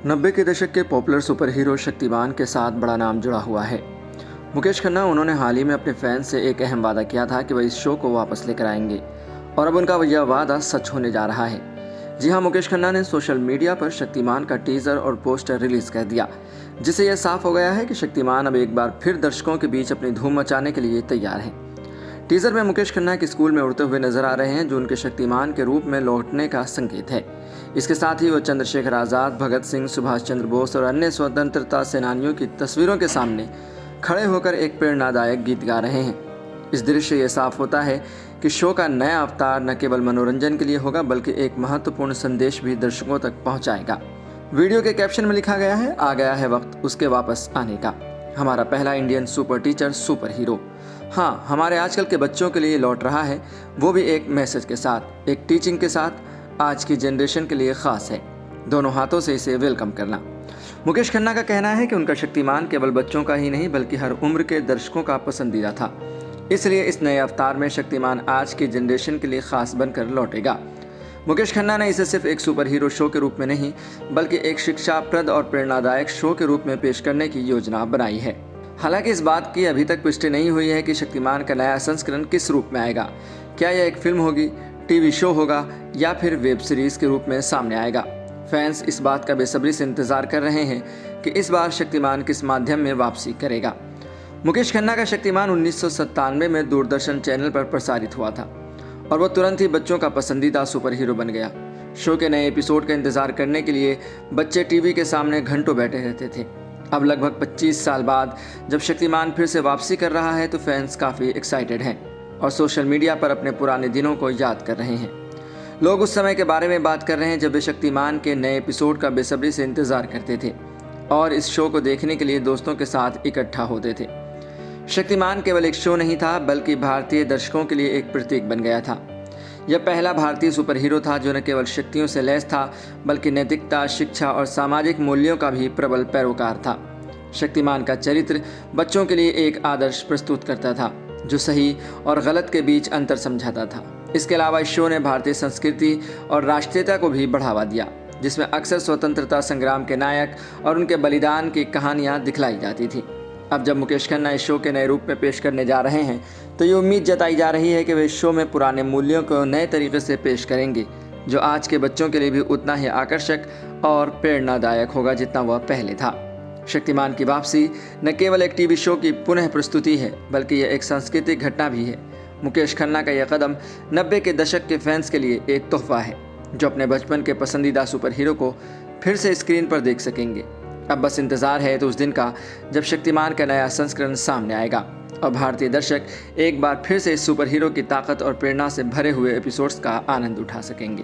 90 के दशक के पॉपुलर सुपर हीरो शक्तिमान के साथ बड़ा नाम जुड़ा हुआ है। मुकेश खन्ना उन्होंने हाल ही में अपने फैंस से एक अहम वादा किया था कि वह इस शो को वापस लेकर आएंगे और अब उनका यह वादा सच होने जा रहा है। जी हां, मुकेश खन्ना ने सोशल मीडिया पर शक्तिमान का टीजर और पोस्टर रिलीज कर दिया, जिससे यह साफ हो गया है कि शक्तिमान अब एक बार फिर दर्शकों के बीच अपनी धूम मचाने के लिए तैयार हैं। टीजर में मुकेश खन्ना के स्कूल में उड़ते हुए नजर आ रहे हैं, जो उनके शक्तिमान के रूप में लौटने का संकेत है। इसके साथ ही वो चंद्रशेखर आज़ाद, भगत सिंह, सुभाष चंद्र बोस और अन्य स्वतंत्रता सेनानियों की तस्वीरों के सामने खड़े होकर एक प्रेरणादायक गीत गा रहे हैं। इस दृश्य से ये साफ होता है कि शो का नया अवतार न केवल मनोरंजन के लिए होगा, बल्कि एक महत्वपूर्ण संदेश भी दर्शकों तक पहुंचाएगा। वीडियो के कैप्शन में लिखा गया है, आ गया है वक्त उसके वापस आने का, हमारा पहला Indian super teacher super hero. हाँ, हमारे आजकल के बच्चों के लिए लौट रहा है, वो भी एक मैसेज के साथ, एक टीचिंग के साथ। आज की जनरेशन के लिए ख़ास है, दोनों हाथों से इसे वेलकम करना। मुकेश खन्ना का कहना है कि उनका शक्तिमान केवल बच्चों का ही नहीं, बल्कि हर उम्र के दर्शकों का पसंदीदा था। इसलिए इस नए अवतार में शक्तिमान आज की जनरेशन के लिए ख़ास बनकर लौटेगा। मुकेश खन्ना ने इसे सिर्फ एक सुपर हीरो शो के रूप में नहीं, बल्कि एक शिक्षाप्रद और प्रेरणादायक शो के रूप में पेश करने की योजना बनाई है। हालांकि इस बात की अभी तक पुष्टि नहीं हुई है कि शक्तिमान का नया संस्करण किस रूप में आएगा। क्या यह एक फिल्म होगी, टीवी शो होगा या फिर वेब सीरीज के रूप में सामने आएगा। फैंस इस बात का बेसब्री से इंतजार कर रहे हैं कि इस बार शक्तिमान किस माध्यम में वापसी करेगा। मुकेश खन्ना का शक्तिमान 1997 में दूरदर्शन चैनल पर प्रसारित हुआ था और वो तुरंत ही बच्चों का पसंदीदा सुपर हीरो बन गया। शो के नए एपिसोड का इंतजार करने के लिए बच्चे टीवी के सामने घंटों बैठे रहते थे। अब लगभग 25 साल बाद जब शक्तिमान फिर से वापसी कर रहा है, तो फैंस काफ़ी एक्साइटेड हैं और सोशल मीडिया पर अपने पुराने दिनों को याद कर रहे हैं। लोग उस समय के बारे में बात कर रहे हैं जब वे शक्तिमान के नए एपिसोड का बेसब्री से इंतजार करते थे और इस शो को देखने के लिए दोस्तों के साथ इकट्ठा होते थे। शक्तिमान केवल एक शो नहीं था, बल्कि भारतीय दर्शकों के लिए एक प्रतीक बन गया था। यह पहला भारतीय सुपर हीरो था जो न केवल शक्तियों से लैस था, बल्कि नैतिकता, शिक्षा और सामाजिक मूल्यों का भी प्रबल पैरोकार था। शक्तिमान का चरित्र बच्चों के लिए एक आदर्श प्रस्तुत करता था, जो सही और गलत के बीच अंतर समझाता था। इसके अलावा इस शो ने भारतीय संस्कृति और राष्ट्रीयता को भी बढ़ावा दिया, जिसमें अक्सर स्वतंत्रता संग्राम के नायक और उनके बलिदान की कहानियां दिखलाई जाती थी। अब जब मुकेश खन्ना इस शो के नए रूप में पेश करने जा रहे हैं, तो ये उम्मीद जताई जा रही है कि वे इस शो में पुराने मूल्यों को नए तरीके से पेश करेंगे, जो आज के बच्चों के लिए भी उतना ही आकर्षक और प्रेरणादायक होगा जितना वह पहले था। शक्तिमान की वापसी न केवल एक टीवी शो की पुनः प्रस्तुति है, बल्कि यह एक सांस्कृतिक घटना भी है। मुकेश खन्ना का यह कदम 90 के दशक के फैंस के लिए एक तोहफा है, जो अपने बचपन के पसंदीदा सुपर हीरो को फिर से स्क्रीन पर देख सकेंगे। अब बस इंतज़ार है तो उस दिन का जब शक्तिमान का नया संस्करण सामने आएगा और भारतीय दर्शक एक बार फिर से इस सुपर हीरो की ताकत और प्रेरणा से भरे हुए एपिसोड्स का आनंद उठा सकेंगे।